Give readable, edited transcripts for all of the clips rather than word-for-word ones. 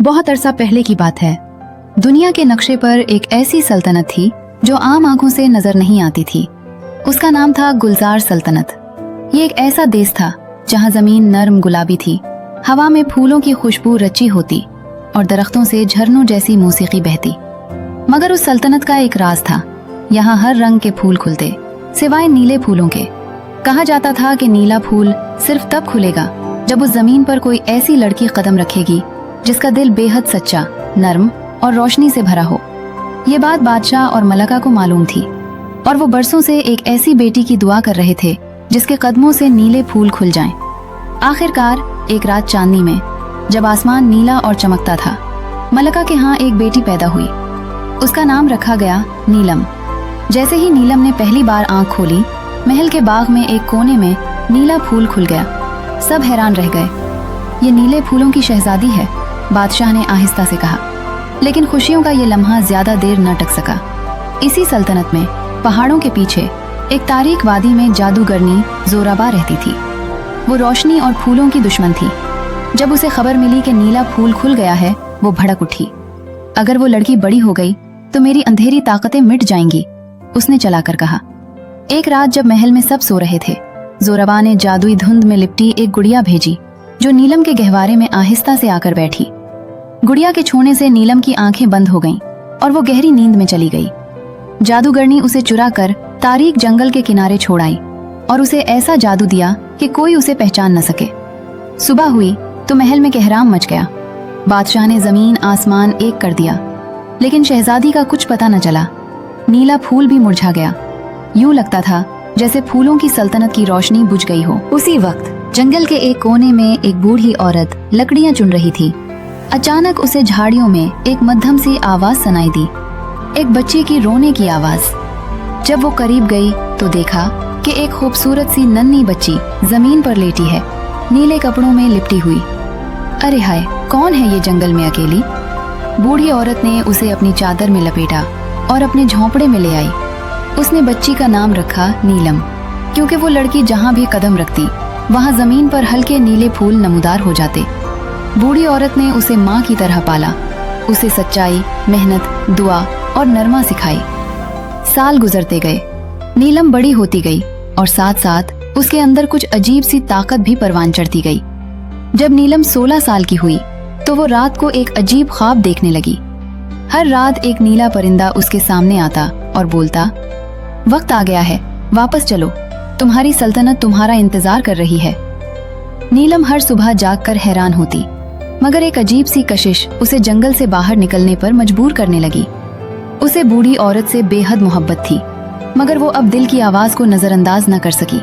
बहुत अरसा पहले की बात है। दुनिया के नक्शे पर एक ऐसी सल्तनत थी जो आम आंखों से नजर नहीं आती थी। उसका नाम था गुलजार सल्तनत। ये एक ऐसा देश था जहाँ जमीन नर्म गुलाबी थी, हवा में फूलों की खुशबू रची होती और दरख्तों से झरनों जैसी मौसीकी बहती। मगर उस सल्तनत का एक राज था। यहाँ हर रंग के फूल खुलते सिवाय नीले फूलों के। कहा जाता था कि नीला फूल सिर्फ तब खुलेगा जब उस जमीन पर कोई ऐसी लड़की कदम रखेगी जिसका दिल बेहद सच्चा, नर्म और रोशनी से भरा हो। ये बात बादशाह और मलका को मालूम थी और वो बरसों से एक ऐसी बेटी की दुआ कर रहे थे जिसके कदमों से नीले फूल खुल जाएं। आखिरकार एक रात चांदनी में जब आसमान नीला और चमकता था, मलका के यहाँ एक बेटी पैदा हुई। उसका नाम रखा गया नीलम। जैसे ही नीलम ने पहली बार आंख खोली, महल के बाग में एक कोने में नीला फूल खुल गया। सब हैरान रह गए। ये नीले फूलों की शहजादी है, बादशाह ने आहिस्ता से कहा। लेकिन खुशियों का ये लम्हा ज्यादा देर न टक सका। इसी सल्तनत में पहाड़ों के पीछे एक तारीक वादी में जादूगरनी जोराबा रहती थी। वो रोशनी और फूलों की दुश्मन थी। जब उसे खबर मिली कि नीला फूल खुल गया है, वो भड़क उठी। अगर वो लड़की बड़ी हो गई तो मेरी अंधेरी ताकतें मिट जाएंगी, उसने चलाकर कहा। एक रात जब महल में सब सो रहे थे, जोराबा ने जादुई धुंध में लिपटी एक गुड़िया भेजी जो नीलम के गहवारे में आहिस्ता से आकर बैठी। गुड़िया के छूने से नीलम की आंखें बंद हो गईं और वो गहरी नींद में चली गई। जादूगरनी उसे चुरा कर तारीक जंगल के किनारे छोड़ आई और उसे ऐसा जादू दिया कि कोई उसे पहचान न सके। सुबह हुई तो महल में कहराम मच गया। बादशाह ने जमीन आसमान एक कर दिया, लेकिन शहजादी का कुछ पता न चला। नीला फूल भी मुरझा गया। यूं लगता था जैसे फूलों की सल्तनत की रोशनी बुझ गई हो। उसी वक्त जंगल के एक कोने में एक बूढ़ी औरत लकड़ियां चुन रही थी। अचानक उसे झाड़ियों में एक मध्यम सी आवाज सुनाई दी, एक बच्चे की रोने की आवाज। जब वो करीब गई तो देखा कि एक खूबसूरत सी नन्ही बच्ची जमीन पर लेटी है, नीले कपड़ों में लिपटी हुई। अरे हाय, कौन है ये जंगल में अकेली? बूढ़ी औरत ने उसे अपनी चादर में लपेटा और अपने झोंपड़े में ले आई। उसने बच्ची का नाम रखा नीलम, क्योंकि वो लड़की जहाँ भी कदम रखती वहाँ जमीन पर हल्के नीले फूल नमूदार हो जाते। बूढ़ी औरत ने उसे माँ की तरह पाला, उसे सच्चाई, मेहनत, दुआ और नरमा सिखाई। साल गुजरते गए, नीलम बड़ी होती गई और साथ साथ उसके अंदर कुछ अजीब सी ताकत भी परवान चढ़ती गई। जब नीलम 16 साल की हुई तो वो रात को एक अजीब ख्वाब देखने लगी। हर रात एक नीला परिंदा उसके सामने आता और बोलता, वक्त आ गया है, वापस चलो, तुम्हारी सल्तनत तुम्हारा इंतजार कर रही है। नीलम हर सुबह जागकर हैरान होती, मगर एक अजीब सी कशिश उसे जंगल से बाहर निकलने पर मजबूर करने लगी। उसे बूढ़ी औरत से बेहद मोहब्बत थी, मगर वो अब दिल की आवाज को नजरअंदाज न कर सकी।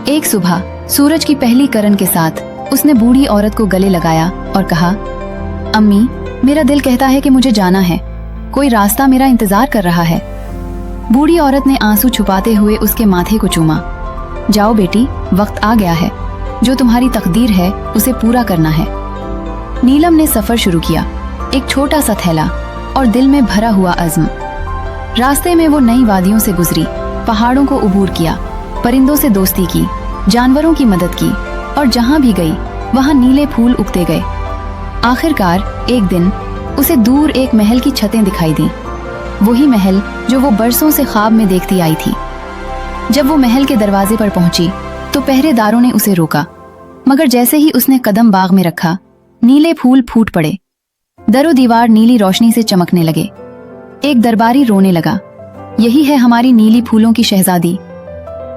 एक सुबह सूरज की पहली किरण के साथ उसने बूढ़ी औरत को गले लगाया और कहा, अम्मी, मेरा दिल कहता है कि मुझे जाना है, कोई रास्ता मेरा इंतजार कर रहा है। बूढ़ी औरत ने आंसू छुपाते हुए उसके माथे को चूमा। जाओ बेटी, वक्त आ गया है, जो तुम्हारी तकदीर है उसे पूरा करना है। नीलम ने सफर शुरू किया, एक छोटा सा थैला और दिल में भरा हुआ अज़्म। रास्ते में वो नई वादियों से गुजरी, पहाड़ों को उबूर किया, परिंदों से दोस्ती की, जानवरों की मदद की और जहाँ भी गई वहाँ नीले फूल उगते गए। आखिरकार एक दिन उसे दूर एक महल की छतें दिखाई दी, वही महल जो वो बरसों से ख्वाब में देखती आई थी। जब वो महल के दरवाजे पर पहुंची तो पहरेदारों ने उसे रोका, मगर जैसे ही उसने कदम बाग में रखा, नीले फूल फूट पड़े। दरो दीवार नीली रोशनी से चमकने लगे। एक दरबारी रोने लगा, यही है हमारी नीली फूलों की शहजादी।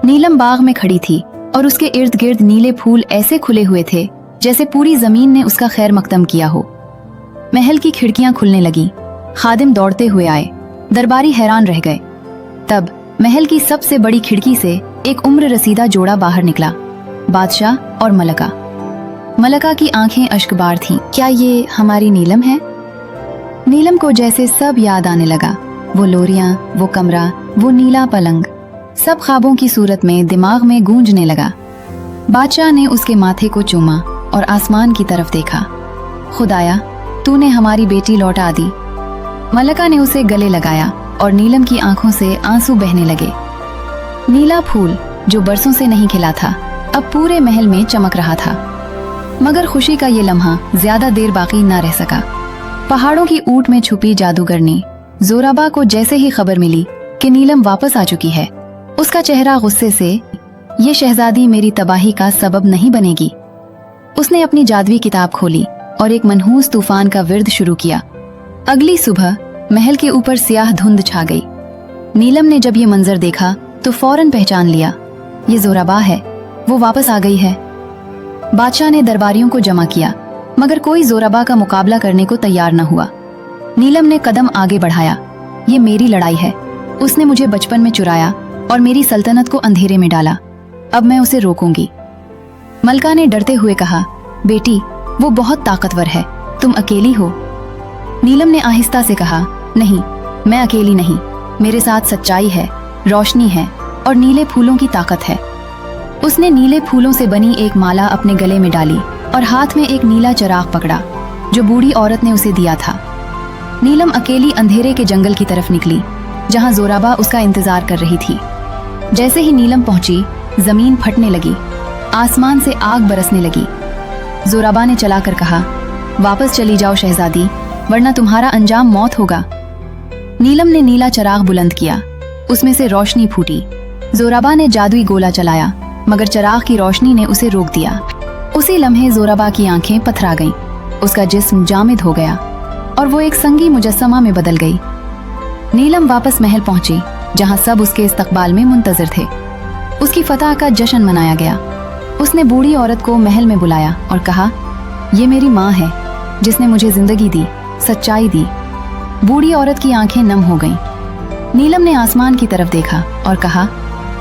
नीलम बाग में खड़ी थी और उसके इर्द गिर्द नीले फूल ऐसे खुले हुए थे जैसे पूरी जमीन ने उसका खैर मकदम किया हो। महल की खिड़कियां खुलने लगी, खादिम दौड़ते हुए आए, दरबारी हैरान रह गए। तब महल की सबसे बड़ी खिड़की से एक उम्र रसीदा जोड़ा बाहर निकला, बादशाह और मलका। मलका की आंखें अश्कबार थीं। क्या ये हमारी नीलम है? नीलम को जैसे सब याद आने लगा, वो लोरियां, वो कमरा, वो नीला पलंग, सब ख्वाबों की सूरत में दिमाग में गूंजने लगा। बादशाह ने उसके माथे को चूमा और आसमान की तरफ देखा। खुदाया, तूने हमारी बेटी लौटा दी। मलका ने उसे गले लगाया और नीलम की आंखों से आंसू बहने लगे। नीला फूल जो बरसों से नहीं खिला था, अब पूरे महल में चमक रहा था। मगर खुशी का ये लम्हा ज्यादा देर बाकी ना रह सका। पहाड़ों की ऊंट में छुपी जादूगरनी जोराबा को जैसे ही खबर मिली कि नीलम वापस आ चुकी है, उसका चेहरा गुस्से से, ये शहजादी मेरी तबाही का सबब नहीं बनेगी। उसने अपनी जादुई किताब खोली और एक मनहूस तूफान का विर्द शुरू किया। अगली सुबह महल के ऊपर स्याह धुंध छा गई। नीलम ने जब ये मंजर देखा तो फौरन पहचान लिया, ये जोराबा है, वो वापस आ गई है। बादशाह ने दरबारियों को जमा किया, मगर कोई जोराबा का मुकाबला करने को तैयार न हुआ। नीलम ने कदम आगे बढ़ाया, ये मेरी लड़ाई है, उसने मुझे बचपन में चुराया और मेरी सल्तनत को अंधेरे में डाला, अब मैं उसे रोकूंगी। मलका ने डरते हुए कहा, बेटी वो बहुत ताकतवर है, तुम अकेली हो। नीलम ने आहिस्ता से कहा, नहीं, मैं अकेली नहीं, मेरे साथ सच्चाई है, रोशनी है और नीले फूलों की ताकत है। उसने नीले फूलों से बनी एक माला अपने गले में डाली और हाथ में एक नीला चिराग पकड़ा जो बूढ़ी औरत ने उसे दिया था। नीलम अकेली अंधेरे के जंगल की तरफ निकली जहां जोराबा उसका इंतजार कर रही थी। जैसे ही नीलम पहुंची, जमीन फटने लगी, आसमान से आग बरसने लगी। जोराबा ने चलाकर कहा, वापस चली जाओ शहजादी, वरना तुम्हारा अंजाम मौत होगा। नीलम ने नीला चिराग बुलंद किया, उसमें से रोशनी फूटी। जोराबा ने जादुई गोला चलाया, मगर चिराग की रोशनी ने उसे रोक दिया। उसी लम्हे जोराबा की आंखें पथरा गईं, उसका जिस्म जामिद हो गया और वो एक संगी मुजस्समा में बदल गई। नीलम वापस महल पहुंची जहां सब उसके इस्तकबाल में मुंतजर थे। उसकी फतह का जश्न मनाया गया। उसने बूढ़ी औरत को महल में बुलाया और कहा, ये मेरी माँ है जिसने मुझे जिंदगी दी, सच्चाई दी। बूढ़ी औरत की आंखें नम हो गईं। नीलम ने आसमान की तरफ देखा और कहा,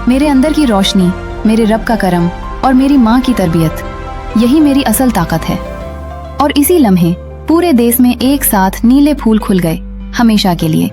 मेरे अंदर की रोशनी, मेरे रब का करम और मेरी माँ की तरबियत, यही मेरी असल ताकत है। और इसी लम्हे पूरे देश में एक साथ नीले फूल खुल गए, हमेशा के लिए।